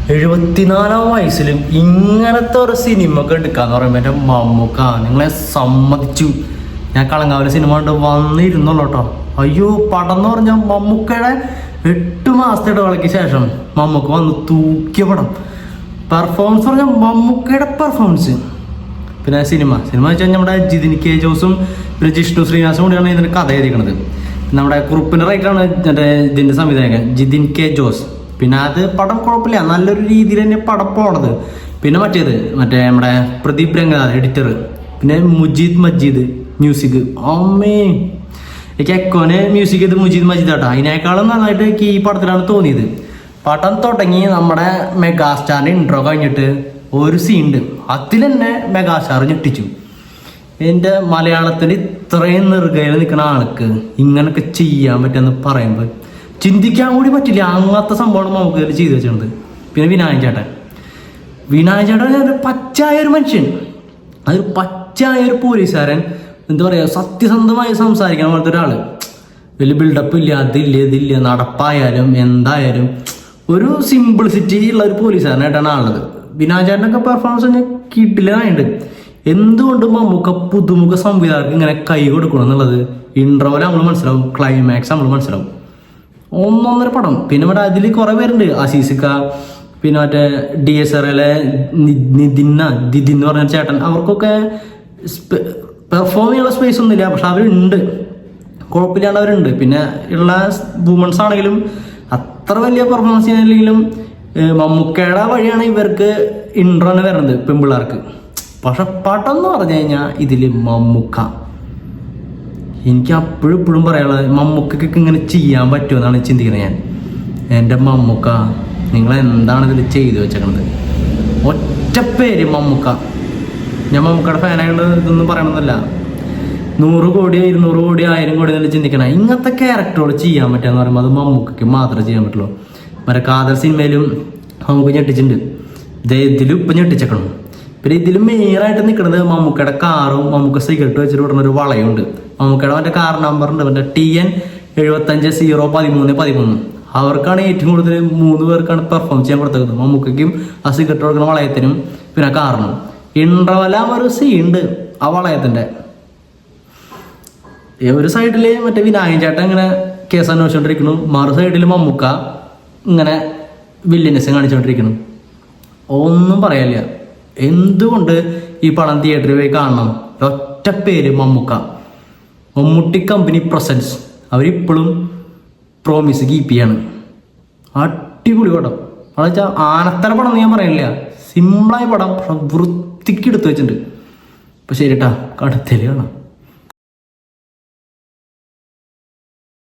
74-ാം വയസ്സിലും ഇങ്ങനത്തെ ഒരു സിനിമ ഒക്കെ എടുക്കാന്ന് പറയുമ്പോൾ എൻ്റെ മമ്മൂക്ക നിങ്ങളെ സമ്മതിച്ചു. ഞാൻ കളങ്കാവല സിനിമ കൊണ്ട് വന്നിരുന്നുള്ളൂ കേട്ടോ. അയ്യോ പടം എന്ന് പറഞ്ഞാൽ മമ്മൂക്കയുടെ 8 മാസത്തെ ഇടവേളയ്ക്ക് ശേഷം മമ്മൂക്ക വന്ന് തൂക്കിയ പടം. പെർഫോമൻസ് പറഞ്ഞാൽ മമ്മൂക്കയുടെ പെർഫോമൻസ്. പിന്നെ സിനിമ വെച്ച് കഴിഞ്ഞാൽ നമ്മുടെ ജിതിൻ കെ ജോസും പിന്നെ ജിഷ്ണു ശ്രീനിവാസും കൂടിയാണ് ഇതിൻ്റെ കഥ എഴുതിക്കുന്നത്. നമ്മുടെ കുറുപ്പിൻ്റെ റൈറ്ററാണ് മറ്റേ ഇതിൻ്റെ സംവിധായകൻ ജിതിൻ കെ ജോസ്. പിന്നെ അത് പടം കുഴപ്പമില്ല, നല്ലൊരു രീതിയിൽ തന്നെ പടം പോണത്. പിന്നെ മറ്റേ നമ്മുടെ പ്രദീപ് രംഗനാഥ് എഡിറ്റർ, പിന്നെ മജീദ് മ്യൂസിക്. അമ്മേ എനിക്ക് എക്കോനെ മ്യൂസിക് ചെയ്ത് മജീദ് ആട്ടോ. അതിനേക്കാളും നന്നായിട്ട് എനിക്ക് ഈ പടത്തിലാണ് തോന്നിയത്. പടം തുടങ്ങി നമ്മുടെ മെഗാസ്റ്റാറിൻ്റെ ഇൻട്രോ കഴിഞ്ഞിട്ട് ഒരു സീനുണ്ട്, അതിൽ തന്നെ മെഗാസ്റ്റാർ ഞെട്ടിച്ചു. എൻ്റെ മലയാളത്തിൽ ഇത്രയും നെറുകയിൽ നിൽക്കുന്ന ആൾക്ക് ഇങ്ങനൊക്കെ ചെയ്യാൻ പറ്റുമെന്ന് പറയുമ്പോൾ ചിന്തിക്കാൻ കൂടി പറ്റില്ല. അങ്ങനത്തെ സംഭവമാണ് നമുക്ക് ചെയ്തു വെച്ചിട്ടുണ്ട്. പിന്നെ വിനായകൻ ചേട്ടൻ പച്ചായൊരു മനുഷ്യൻ, അതൊരു പച്ചായൊരു പോലീസുകാരൻ. എന്താ പറയുക, സത്യസന്ധമായി സംസാരിക്കണം പോലത്തെ ഒരാൾ. വലിയ ബിൽഡപ്പ് ഇല്ല, ഇതില്ല നടപ്പായാലും എന്തായാലും ഒരു സിംപിളിസിറ്റി ഉള്ള ഒരു പോലീസുകാരനായിട്ടാണ് ആളുള്ളത്. വിനായകൻ ചേട്ടനൊക്കെ പെർഫോമൻസ് തന്നെ കിട്ടില്ലാണ്ട്. എന്തുകൊണ്ട് മമ്മൂക്ക പുതുമുഖ സംവിധായകർക്ക് ഇങ്ങനെ കൈ കൊടുക്കണം എന്നുള്ളത് ഇൻട്രോയിൽ നമ്മൾ മനസ്സിലാവും, ക്ലൈമാക്സ് നമ്മൾ മനസ്സിലാവും. 1-1.5 പടം. പിന്നെ ഇവിടെ അതിൽ കുറേ പേരുണ്ട്. അസീസിക്ക, പിന്നെ മറ്റേ DSRലെ നിതിൻ എന്ന് പറഞ്ഞ ചേട്ടൻ. അവർക്കൊക്കെ പെർഫോം ചെയ്യാനുള്ള സ്പേസ് ഒന്നുമില്ല, പക്ഷെ അവരുണ്ട്, കുഴപ്പമില്ലാണ്ട് അവരുണ്ട്. പിന്നെ ഉള്ള വുമൻസ് ആണെങ്കിലും അത്ര വലിയ പെർഫോമൻസ് ചെയ്യുന്നില്ലെങ്കിലും മമ്മൂക്കയുടെ വഴിയാണ് ഇവർക്ക് ഇൻട്രോന് വരുന്നത് പെൺപിള്ളേർക്ക്. പക്ഷെ പടം എന്ന് പറഞ്ഞു കഴിഞ്ഞാൽ ഇതിൽ മമ്മൂക്ക, എനിക്ക് അപ്പോഴും പറയാനുള്ളത് മമ്മൂക്കൊക്കെ ഇങ്ങനെ ചെയ്യാൻ പറ്റുമെന്നാണ് ചിന്തിക്കുന്നത് ഞാൻ. എൻ്റെ മമ്മൂക്ക, നിങ്ങൾ എന്താണ് ഇതിൽ ചെയ്തു വെച്ചേക്കണത്? ഒറ്റ പേര് മമ്മൂക്ക. ഞാൻ മമ്മൂക്കയുടെ ഫാനായിട്ട് ഇതൊന്നും പറയണമെന്നല്ല. 100 കോടി 200 കോടി 1000 കോടി എന്നല്ല ചിന്തിക്കണം. ഇങ്ങനത്തെ ക്യാരക്ടറോട് ചെയ്യാൻ പറ്റുക പറയുമ്പോൾ അത് മമ്മൂക്കയ്ക്ക് മാത്രമേ ചെയ്യാൻ പറ്റുള്ളൂ. മറ്റേ കാതൽ സിനിമയിലും മമ്മൂക്ക ഞെട്ടിച്ചിട്ടുണ്ട്, ഇതിലും ഇപ്പം ഞെട്ടിച്ചേക്കണം. പിന്നെ ഇതിൽ മെയിനായിട്ട് നിൽക്കുന്നത് മമ്മൂക്കയുടെ കാറും മമ്മൂക്ക സിഗരറ്റ് വെച്ചിട്ട് വിടുന്ന ഒരു വളയുണ്ട്. മമ്മൂക്കയുടെ മറ്റേ കാർ നമ്പറുണ്ട്, മറ്റേ TN 75-013-13. അവർക്കാണ് ഏറ്റവും കൂടുതൽ 3 പേർക്കാണ് പെർഫോം ചെയ്യാൻ കൊടുത്തത്. മമ്മൂക്കയ്ക്കും ആ സിഗരറ്റ് കൊടുക്കുന്ന വളയത്തിനും പിന്നെ കാറിനും. ഇൻട്രോലാം ഒരു സീനുണ്ട് ആ വളയത്തിൻ്റെ. ഒരു സൈഡിൽ മറ്റേ വിനായകൻ ചേട്ടൻ ഇങ്ങനെ കേസ് അന്വേഷിച്ചുകൊണ്ടിരിക്കുന്നു, മറു സൈഡിൽ മമ്മൂക്ക ഇങ്ങനെ വില്ലിനെസ് കാണിച്ചുകൊണ്ടിരിക്കുന്നു. ഒന്നും പറയാനില്ല. എന്തുകൊണ്ട് ഈ പടം തിയേറ്ററിൽ പോയി കാണണം? ഒറ്റ പേര് മമ്മൂക്ക. മമ്മൂട്ടി കമ്പനി പ്രസൻസ് അവരിപ്പോഴും പ്രോമിസ് കീപ്പ് ചെയ്യാണ്. അടിപൊളി പടം. അവിടെ വെച്ചാൽ ആനത്തല പടം എന്ന് ഞാൻ പറയില്ല, സിമ്പിളായ പടം, പക്ഷെ വൃത്തിക്ക് എടുത്തു വെച്ചിട്ടുണ്ട്. അപ്പം ശരി കേട്ടാ, കടത്തേല് കാണാം.